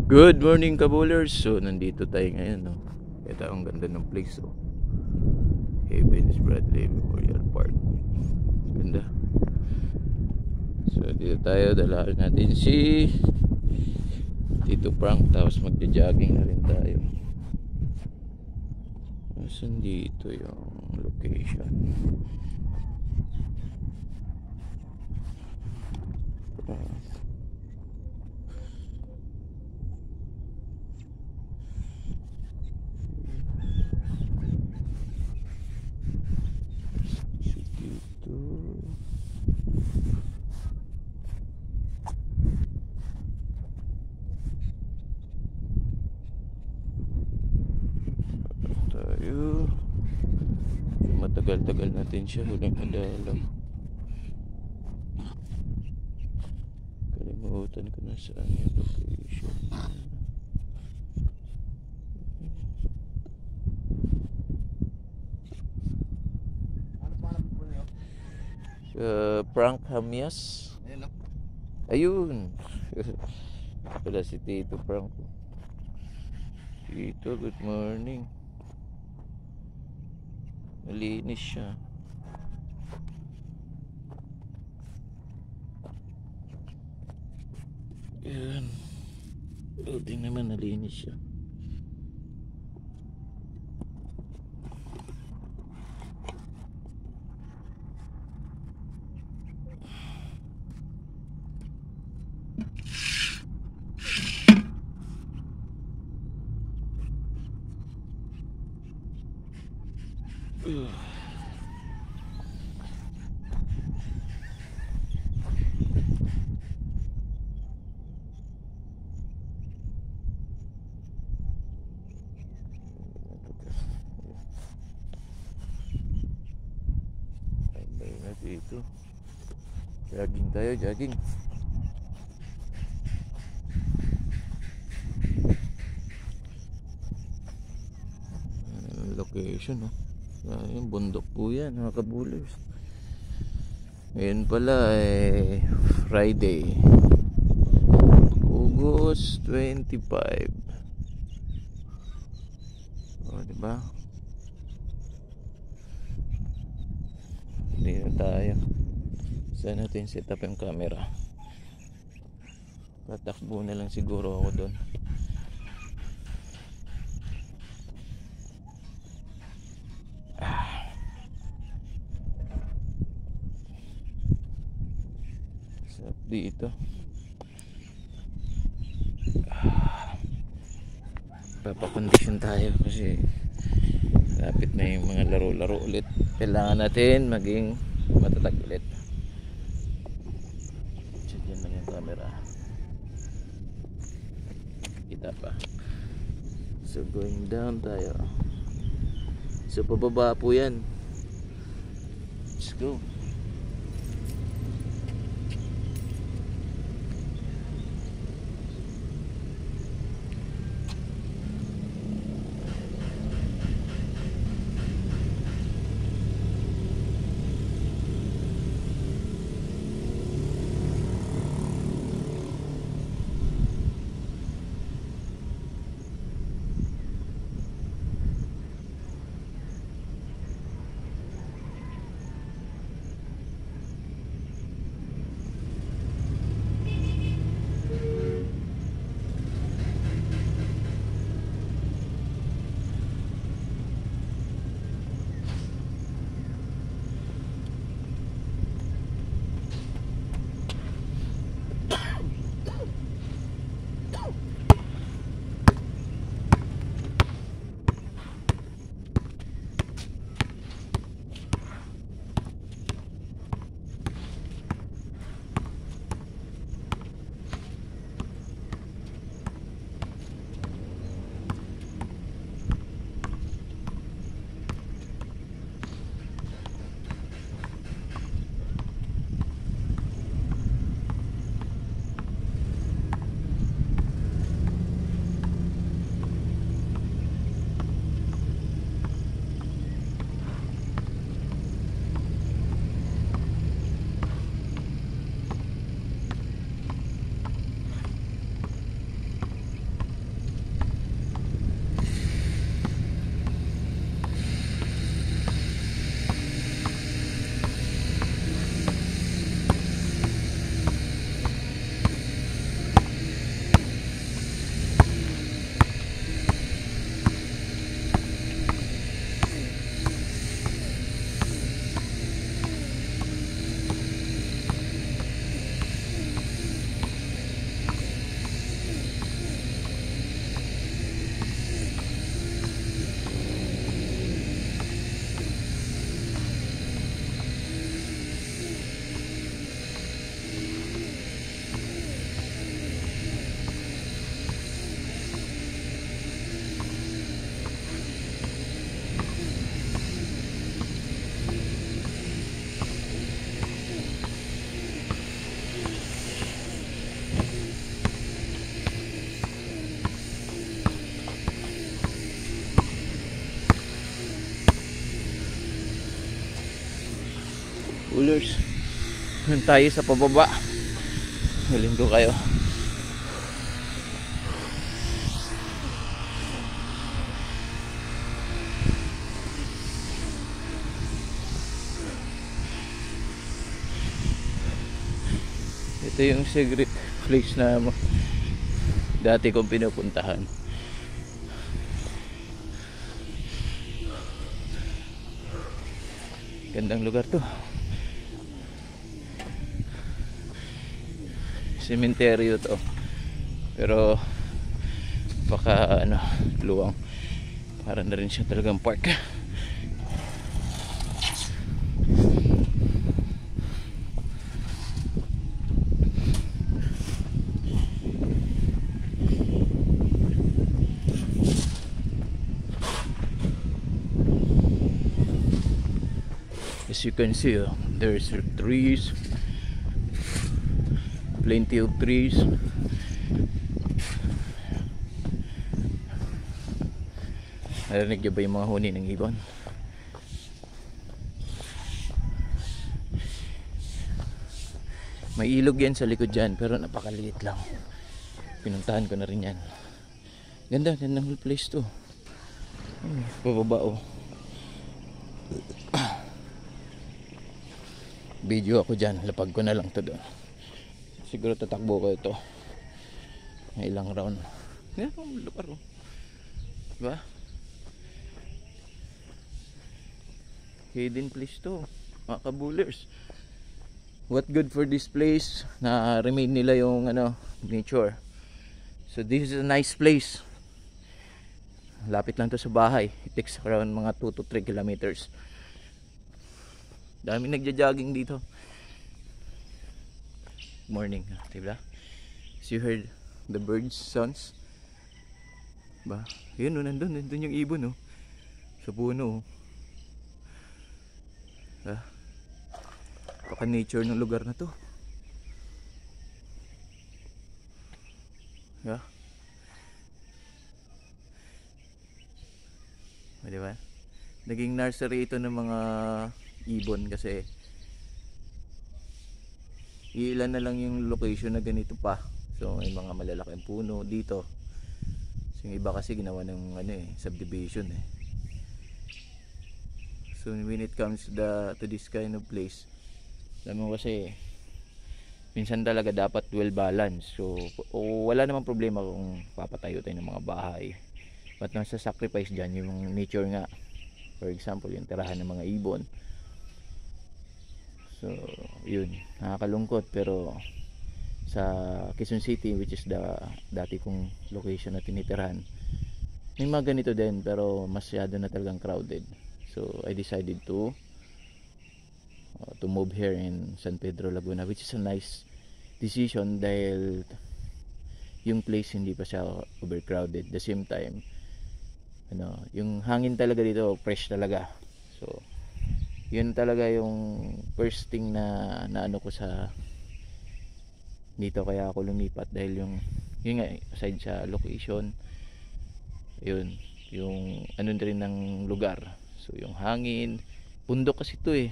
Good morning, kabulers. So nandito tayo ngayon, no. Ito ang ganda ng place, oh. Havens Bradley Memorial Park. Ganda. So dito tayo, dalahan natin si Tito Frank, tapos magja-jogging na rin tayo. Nasaan dito yung location? Tayo. Matagal-tagal natin siya huling nadalaw. Kalimutan ko na saan yung location. Frank Hamias. Ayun. Wala si Tito Frank. Tito, good morning. Malinis siya. Yan. Building naman, nalinis siya. Dito jogging tayo, jogging. Location, no? Yung bundok po yan, mga kabulers. Ngayon pala Friday, August 25. Diba? Hindi na tayo. Saan natin set up yung camera? Tatakbo na lang siguro ako doon. Set up dito. Papakondisyon tayo kasi lapit na yung mga laro-laro ulit. Kailangan natin maging matatag ulit. Diyan lang yung camera. Kita pa. So going down tayo. So pababa po yan. Let's go. kabulers. Yun tayo sa pababa. Hiling ko kayo. Ito yung secret place na dati kong pinupuntahan. Gandang lugar to. Sementeryo to. Pero baka ano, luwang. Para na rin siya talagang park. As you can see, there's trees, plenty of trees. Narinig niyo ba yung mga huni ng ibon? May ilog yan sa likod dyan, pero napakaliit lang. Pinuntahan ko na rin yan. Ganda, gandang place to. Pababa oh. Video ako dyan, lapag ko na lang to doon. Siguro tatakbo ko ito. May ilang round. Yan, lugar oh. Diba? Hidden place to, mga kabulers. What good for this place na remain nila yung ano, nature. So this is a nice place. Lapit lang to sa bahay. It takes around mga 2 to 3 kilometers. Dami nagja-jogging dito. Morning, diba? As you heard the birds sounds. Ba? Yun, oh, nandun yung ibon oh. Sa puno oh. Diba? Paka nature ng lugar na to. Diba? Diba? Naging nursery ito ng mga ibon kasi ilan na lang yung location na ganito pa. So may mga malalaking puno dito. So yung iba kasi ginawa ng ano subdivision eh. So when it comes to this kind of place, alam mo kasi minsan talaga dapat well balanced. So wala namang problema kung papatayo tayo ng mga bahay. But nasa sacrifice dyan yung nature nga. For example, yung tirahan ng mga ibon. So yun, nakakalungkot, pero sa Quezon City, which is dati kong location na tinitirahan, may mga ganito din, pero masyado na talagang crowded. So I decided to move here in San Pedro Laguna, which is a nice decision dahil yung place hindi pa siya overcrowded. At the same time, ano, yung hangin talaga dito fresh talaga. So yun talaga yung first thing na ano ko sa dito, kaya ako lumipat dahil yun nga, aside sa location, yun yung ano rin ng lugar. So yung hangin, bundok kasi ito eh,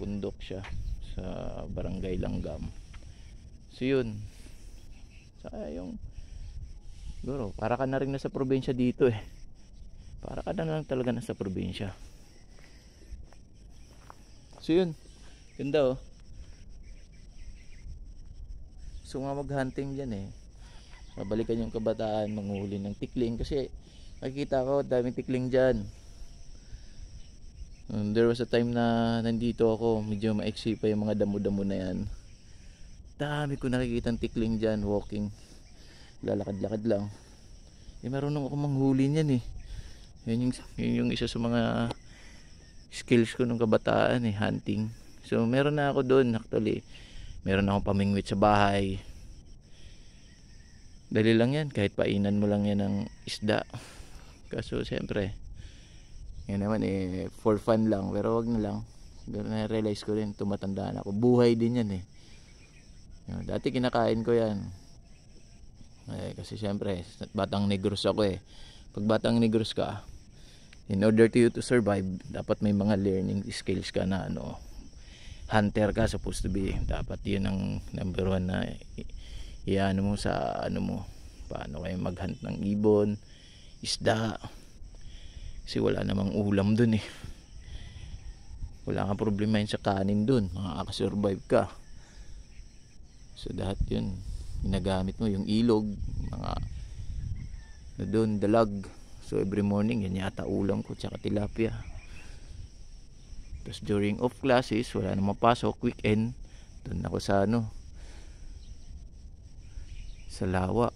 bundok siya sa Barangay Langgam. So yun, saka yung siguro para ka na rin nasa probinsya dito eh, para ka na lang talaga nasa probinsya. So yun, ganda oh. So nga mag-hunting dyan eh, babalikan yung kabataan, manguhuli ng tikling, kasi nakikita ko daming tikling dyan. There was a time na nandito ako, medyo maiksi pa yung mga damo-damo na yan. Dami ko nakikitang tikling dyan, walking, lalakad-lakad lang. Marunong ako manghuli niyan eh. Yun yung isa sa mga skills ko nung kabataan eh, hunting. So meron na ako doon actually. Meron akong pamingwit sa bahay. Dali lang yan, kahit painan mo lang yan ng isda. Kaso siyempre, yan naman eh, for fun lang, pero wag na lang. Na-realize ko rin, tumatanda na ako. Buhay din yan eh. Dati kinakain ko yan. Kasi siyempre, batang Negros ako eh. Pag batang Negros ka, in order to you to survive, dapat may mga learning skills ka na ano, hunter ka, supposed to be, dapat yun ang number one na iano mo sa ano mo, paano kayo maghunt ng ibon, isda, kasi wala namang ulam dun eh, wala kang problema yun sa kanin dun, makakasurvive ka. So lahat yun ginagamit mo, yung ilog, mga na doon, dalag. So every morning yan yata ulam ko, tsaka tilapia. Tapos during off classes, wala namang pasok, weekend, doon ako sa ano, sa lawa.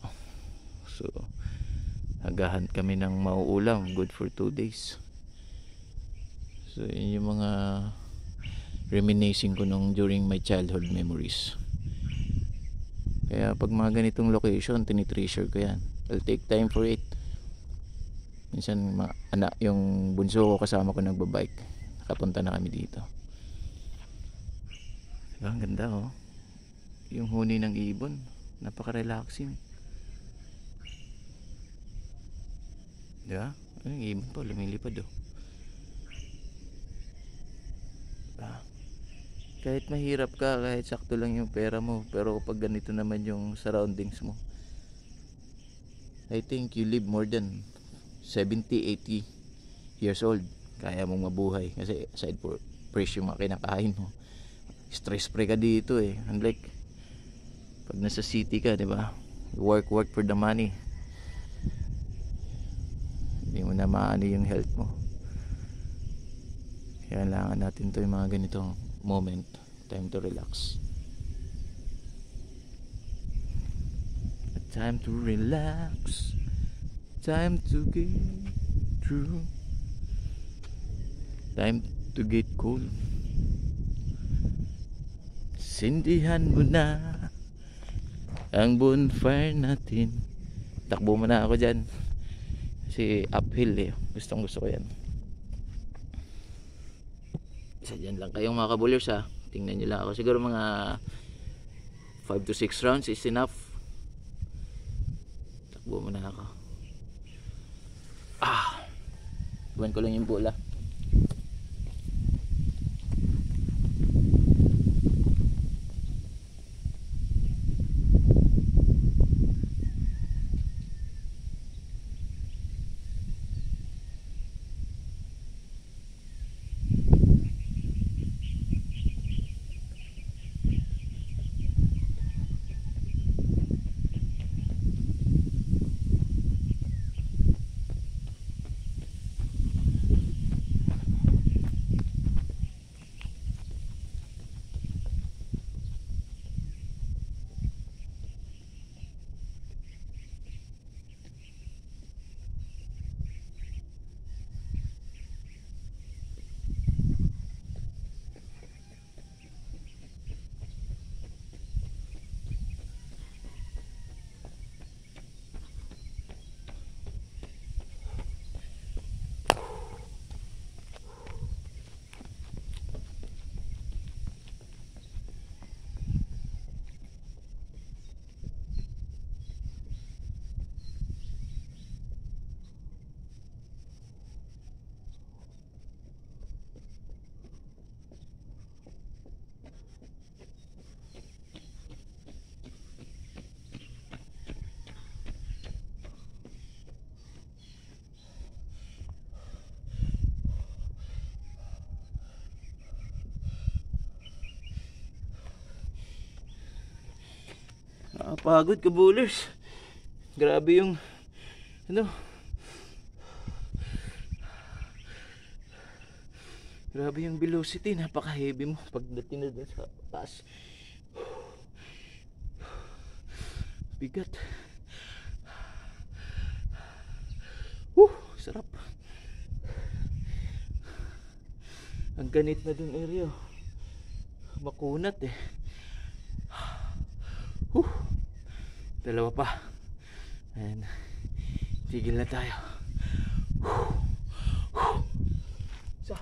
So naghahunt kami ng mauulam, good for 2 days. So yun yung mga reminiscing ko nung during my childhood memories. Kaya pag mga ganitong location, tinitreasure ko yan. I'll take time for it. Minsan anak, yung bunso ko kasama ko nagbabike, nakapunta na kami dito. Diba, ang ganda oh. Yung huni ng ibon, napaka-relaxing. Diba? Yung ibon pa lumilipad oh. Diba? Kahit mahirap ka, kahit sakto lang yung pera mo, pero kapag ganito naman yung surroundings mo, I think you live more than 70-80 years old. Kaya mong mabuhay kasi aside for fresh yung mga kinakain mo, stress free ka dito eh. Unlike pag nasa city ka, di ba, work for the money, hindi mo na maano yung health mo. Kailangan natin to, yung mga ganitong moment, time to relax, time to relax, time to get through, time to get cool. Sindihan mo na ang bonfire natin. Takbo mo na ako dyan kasi uphill eh, gustong gusto ko yan. Isa dyan lang kayong mga kabulers ha, tingnan nyo lang ako, siguro mga 5 to 6 rounds is enough. Takbo mo na ako. Buwan ko lang yung bola. Nakapagod ka bowlers, grabe yung ano, grabe yung velocity, napaka heavy mo pagdating na dun sa taas. Bigat. Sarap. Ang ganit na dun area, makunat eh. Dalawa pa. Ayan. Tigil na tayo. Isa.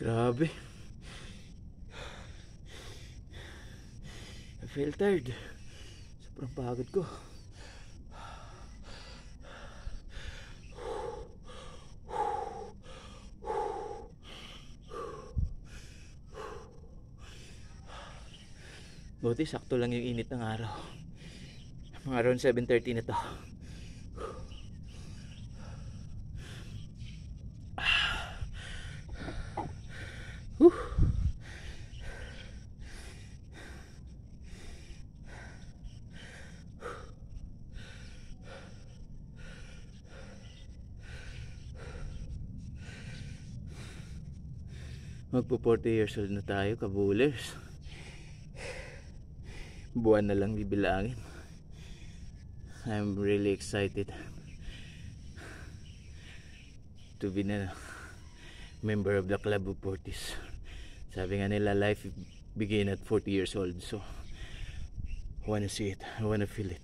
Grabe. I feel tired. Sobrang pagod ko. Buti sakto lang yung init ng araw. Mga around 7:30 na to. Magpo 40 years old na tayo, kabulers. Buwan na lang bibilangin. I'm really excited to be a member of the Club of 40s. Sabi nga nila, life begin at 40 years old. So I wanna see it, I wanna feel it.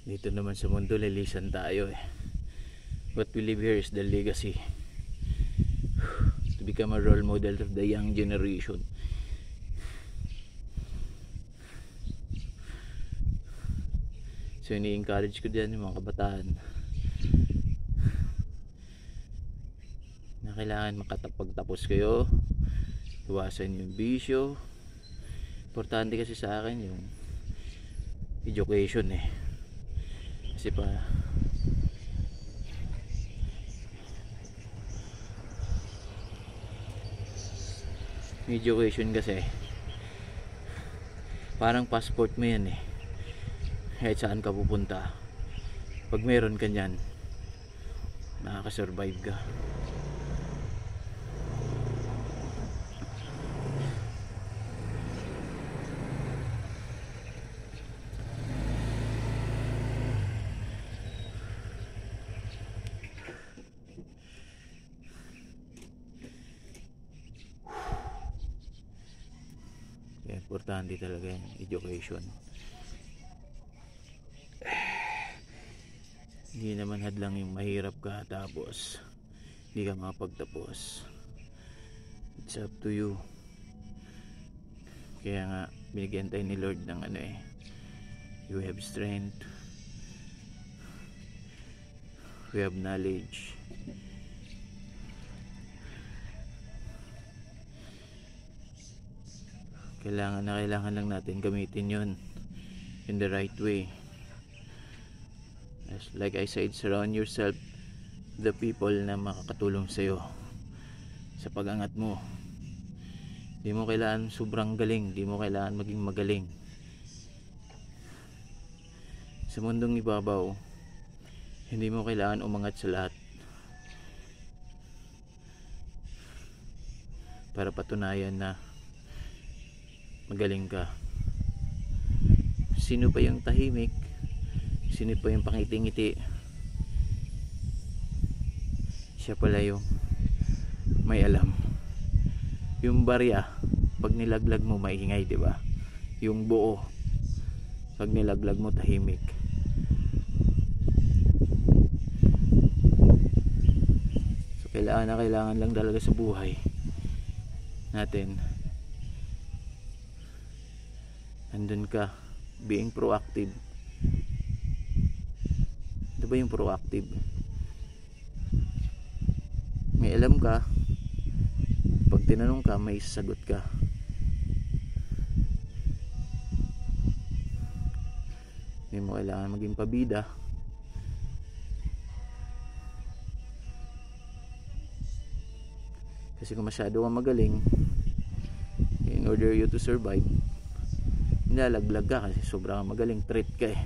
Dito naman sa mundo, lilisan tayo eh. What we live here is the legacy. To become a role model of the young generation. So ini-encourage ko dyan yung mga kabataan na kailangan makapagtapos kayo, iwasan yung bisyo. Importante kasi sa akin yung education eh. Kasi pa education kasi parang passport mo yan eh. Kahit saan ka pupunta, pag meron ka nyan, nakaka-survive ka. Importante talaga yung education. Hindi naman hadlang yung mahirap ka tapos hindi ka makapagtapos. It's up to you. Kaya nga binigyan tayo ni Lord ng ano eh, you have strength, we have knowledge. Kailangan lang natin gamitin yun in the right way. As like I said, surround yourself the people na makakatulong sa'yo sa pag-angat mo. Di mo kailangan sobrang galing, di mo kailangan maging magaling. Sa mundong ibabaw, hindi mo kailangan umangat sa lahat para patunayan na magaling ka. Sino pa yung tahimik? Sino pa yung pakiti-ngiti? Siya pala yung may alam. Yung barya, pag nilaglag mo maingay, di ba? Yung buo, pag nilaglag mo tahimik. So kailangan lang talaga sa buhay natin, andun ka, being proactive. Ano ba yung proactive? May alam ka, pag tinanong ka may sagot ka. Hindi mo kailangan maging pabida. Kasi kung masyado kang magaling, in order you to survive, nilalaglag ka kasi sobrang magaling, threat ka eh.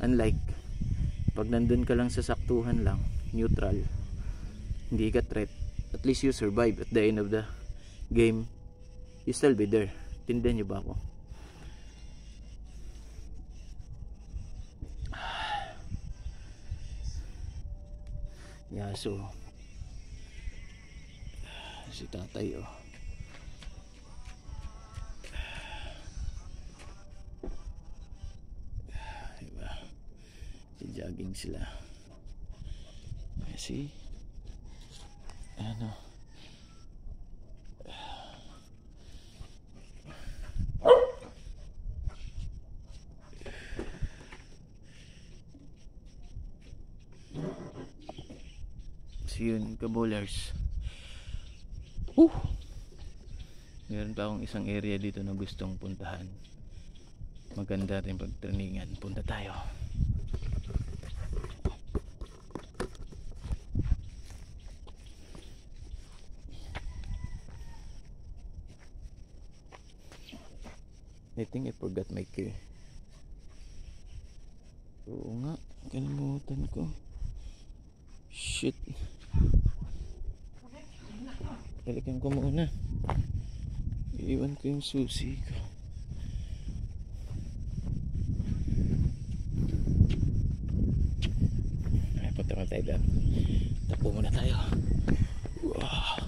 Unlike pag nandun ka lang sa saktuhan lang, neutral, hindi ka threat, at least you survive. At the end of the game, you still be there. Tindihan niyo ba ako? Yaso. Si tatay oh. Diba? Jogging sila. See? Ano? So yun, kabowlers. Meron pa akong isang area dito na gustong puntahan. Maganda rin pagtrainingan. Punta tayo. I think I forgot my key. Oo nga, kalimutan ko. Shit. Balikan ko muna. Iiwan ko yung susi ko. Ay, punta mo tayo doon. Takbo muna tayo. Wow.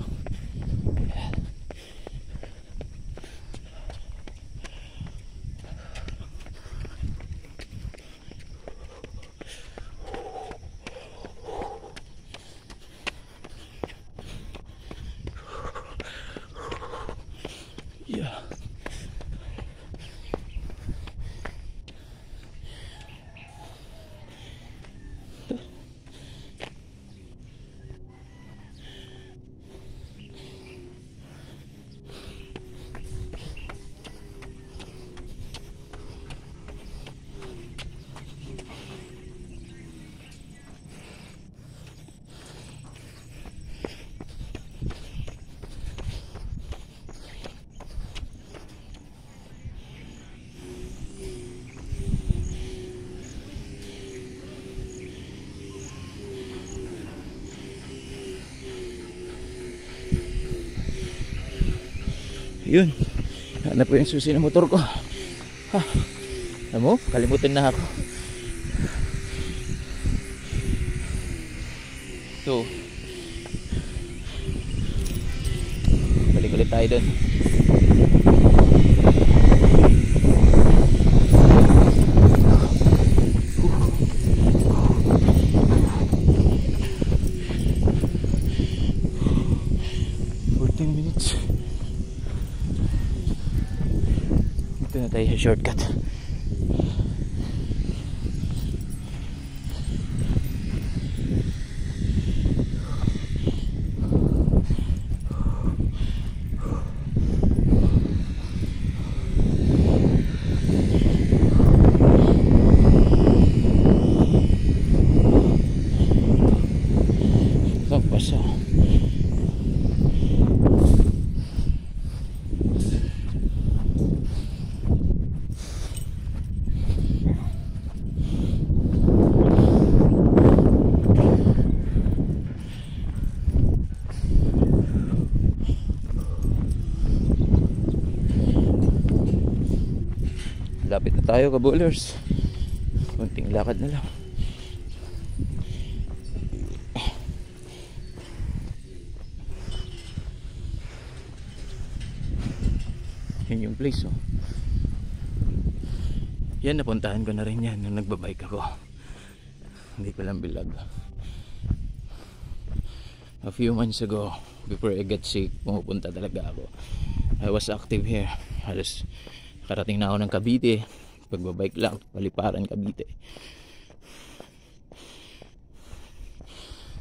Yeah. Yun, hanap ko yung susi ng motor ko. Alam mo, kalimutan na ako. So balik ulit tayo dun. Ito na tayo sa shortcut. Pasa. Lapit na tayo, kabowlers. Konting lakad na lang. Yan yung place, oh. Yan, napuntahan ko na rin yan nung nagbabike ako. Hindi ko lang bilag. A few months ago, before I get sick, pumupunta talaga ako. I was active here. Halos karating na ako ng Cavite. Pagbabike lang, Paliparan, Cavite.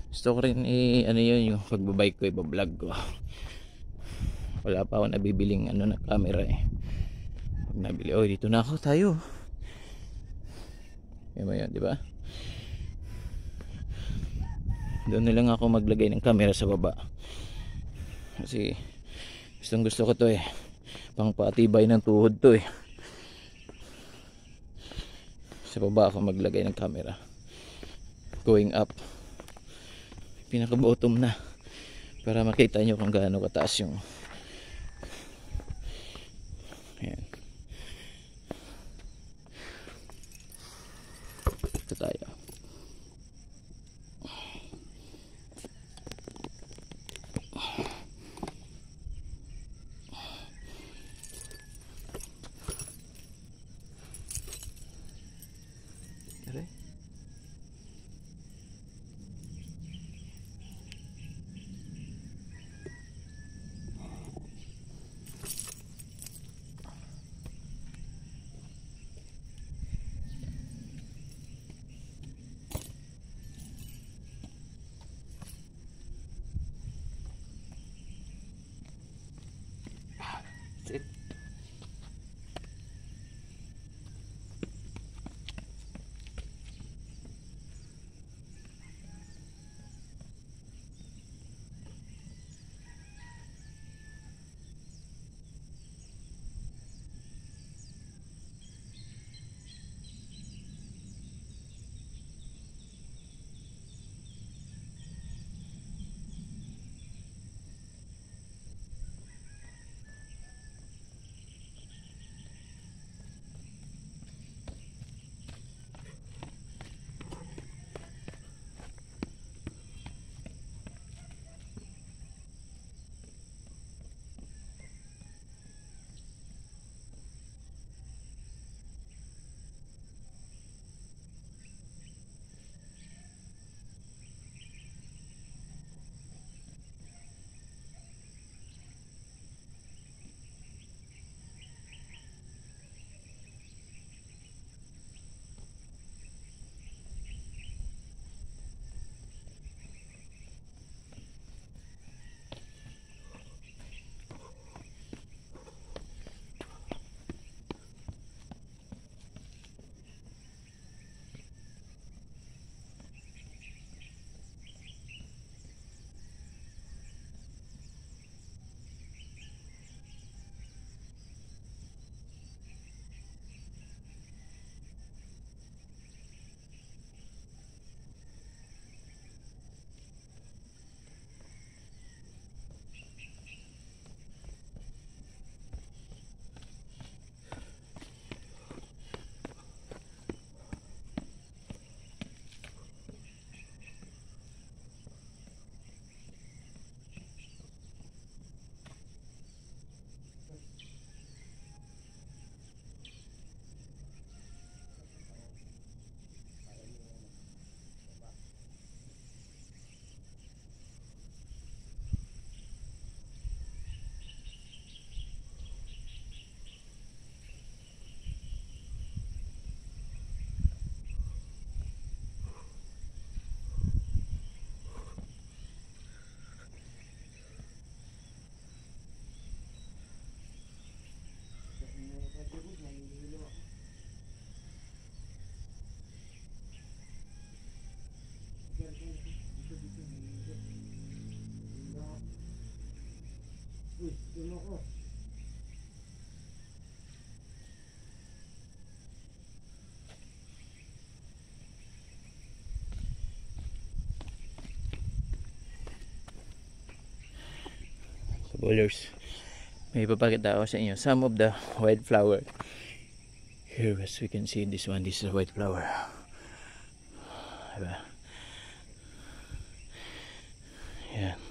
Gusto ko rin ano yun, yung pagbabike ko, ibablog ko. Wala pa ako nabibiling na camera eh. Pag nabili, oh, dito na ako, tayo. Yan ba yun, di ba? Doon na lang ako maglagay ng camera sa baba. Kasi gusto ko to eh. Pangpatibay ng tuhod to eh. Sa baba ako maglagay ng camera. Going up. Pinaka bottom na. Para makita nyo kung gaano kataas yung. Ayan. Ito tayo. That's it. Bowlers, may ipapakita ako sa inyo some of the wildflower. Here as we can see, this is a white flower. Diba? Yan.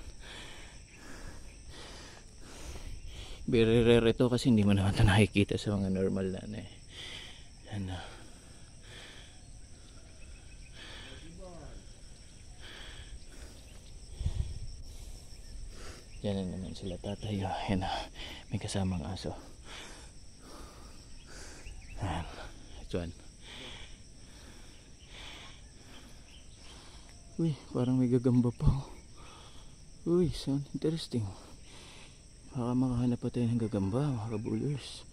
Very rare ito kasi hindi mo naman ito nakikita sa mga normal na ano. Yan na naman sila tatayo. Yan na. May kasamang aso. Yan. Ito yan. Uy, parang may gagamba pa. Uy, sound interesting. Baka makahanap pa tayo ng gagamba, mga kabulers.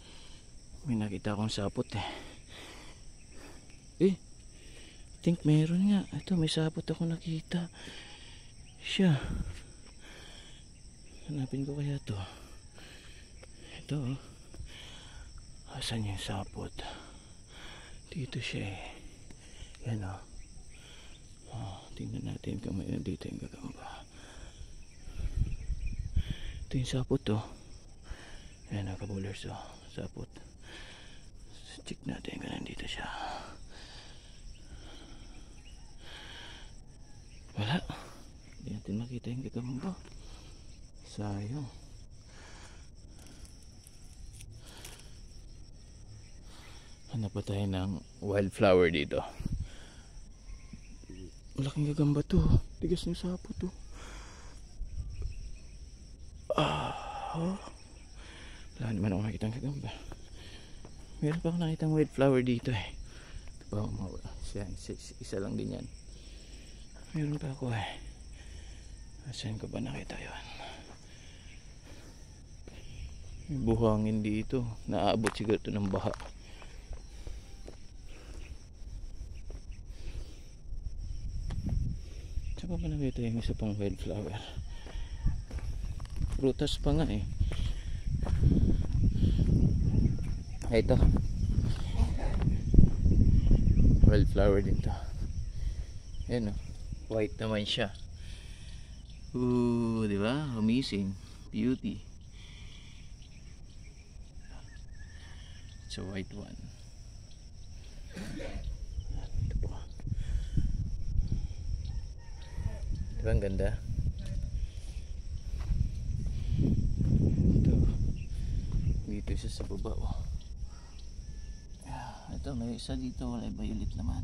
May nakita akong sapot I think meron nga. Ito, may sapot ako nakita. Siya. Hanapin ko kaya to. Ito asan yung sapot? Dito siya Yan tingnan natin kung may nandito yung gagamba. Ito yung sapot Yan kabulers sapot. Check natin kung nandito siya. Wala. Hindi natin makita yung gagamba. Sayang. Hanap pa tayo ng wildflower dito. Malaking gagamba to. Tigas ng sapo to. Wala naman ako nakita ng gagamba. Meron pa ako nakita ng wildflower dito Ito pa isa lang din yan. Meron pa ako Asan ko ba nakita yun? May buhangin dito. Naaabot siguro ito ng baha. Saan pa nakita yung isa pang wildflower? Prutas pa nga eh. Ito. Wildflower din to. Ayan o. White naman siya. Ooh, di ba? Amazing. Beauty. It's a white one. Ito po. Di ba ang ganda? Ito. Dito isa sa baba oh. Ito may isa dito. Wala violet naman.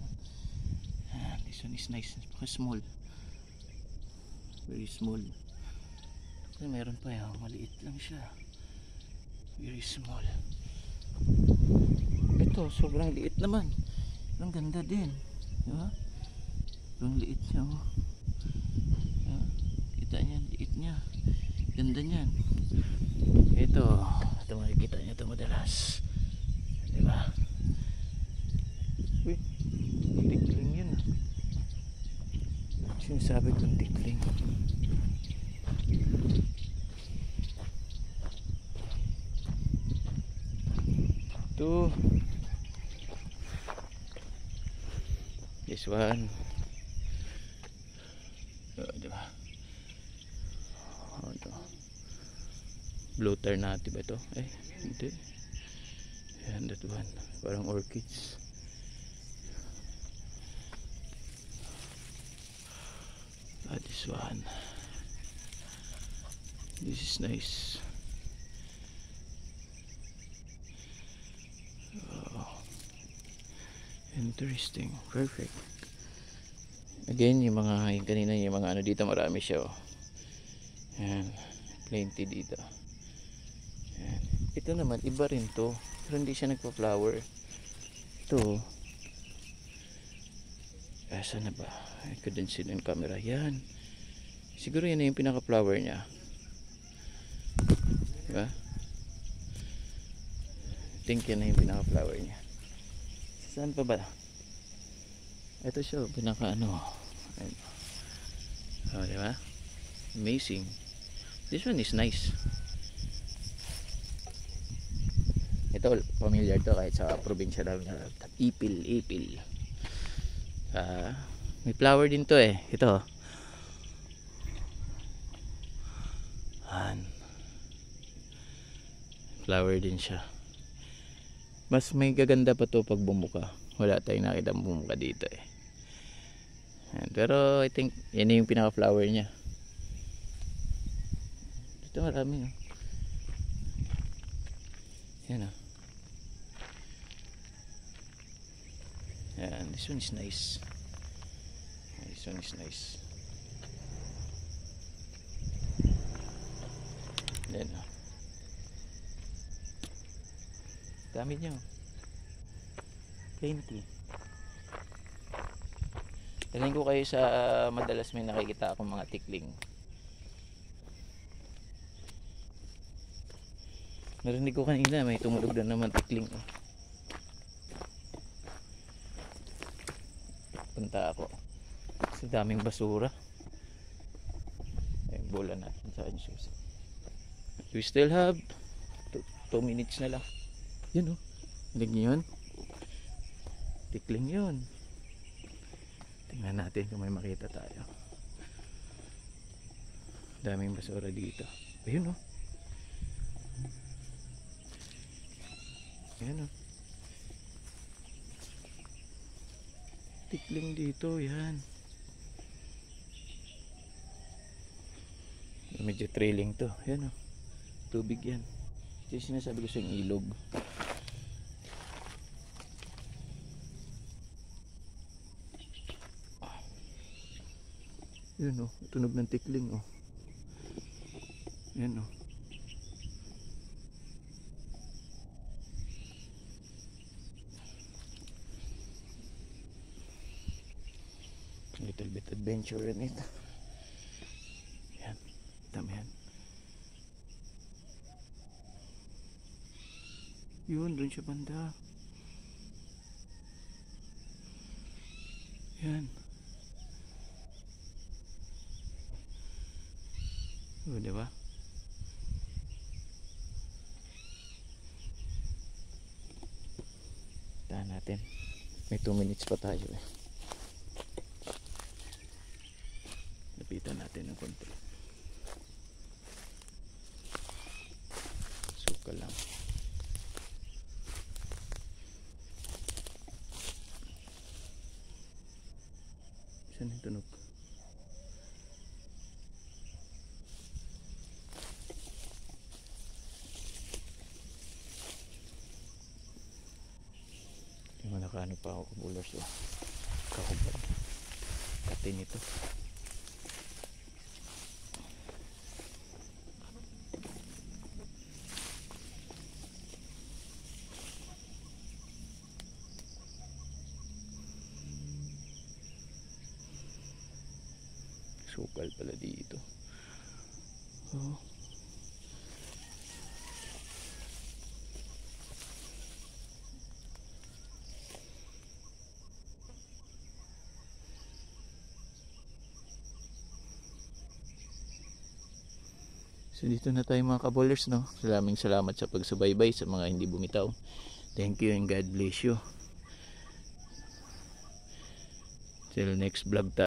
This one is nice. Small. Very small. Kasi meron pa yan. Maliit lang siya. Very small. Ito sobrang liit naman. Ang ganda din. Diba? Sobrang liit niya oh. Diba? Kita niya. Liit niya. Ganda niyan. Ito makikita niya ito madalas. Diba? Uy, tikling yun. Sinasabi kong tikling. Ito. This one. Diba? Ito. Blue ternate ba ito? Hindi. Ayan, that one. Parang orchids. This one. This is nice. Oh, interesting. Perfect. Again, yung kanina yung mga ano dito marami siya oh. Ayan, plenty dito. Ayan. Ito naman iba rin to, pero hindi siya nagpa-flower. Ito. Saan na ba? I couldn't see in camera. Yan. Siguro yan na yung pinaka-flower niya. Diba? I think yan na yung pinaka-flower niya. Saan pa ba? Ito siya. Pinaka-ano. Oh, diba? Amazing. This one is nice. Ito, familiar to kahit sa probinsya namin. Ipil. May flower din to eh. Ito. Flower din siya. Mas may gaganda pa to pag bumuka. Wala tayong nakita bumuka dito eh. Pero I think yan yung pinaka flower niya. Ito marami oh. Yan oh. Yan, this one is nice. This one is nice. Then dami nyo. Plenty. Talhin ko kayo sa madalas may nakikita akong mga tikling. Narinig ko kanina may tumulog na naman tikling. Punta ako. Kasi daming basura. Ayun, bola natin sa shoes. We still have 2 minutes na lang. Yun oh. Narinig niyo yun? Tikling yun. Tingnan natin kung may makita tayo. Daming basura dito. Ayun oh. Ayun oh. Tikling dito, yan. Medyo trailing to. Yan oh. Tubig yan. Ito yung sinasabi ko sa ilog. Yan oh. Tunog ng tikling oh. Yan oh. Little bit adventure in it. Yan. Tama yan. Yun, doon siya banda. Yan. O, diba? Tahan natin. May 2 minutes pa tayo eh. Lapitan natin ng konti. Suka lang. Saan yung tunog? Yung nakano pa ako kabulers oh. Kahubad. Katin ito. Sukal pala dito. Oh. So dito na tayo mga kabowlers, no? Maraming salamat sa pagsubaybay sa mga hindi bumitaw. Thank you and God bless you. Till next vlog tayo.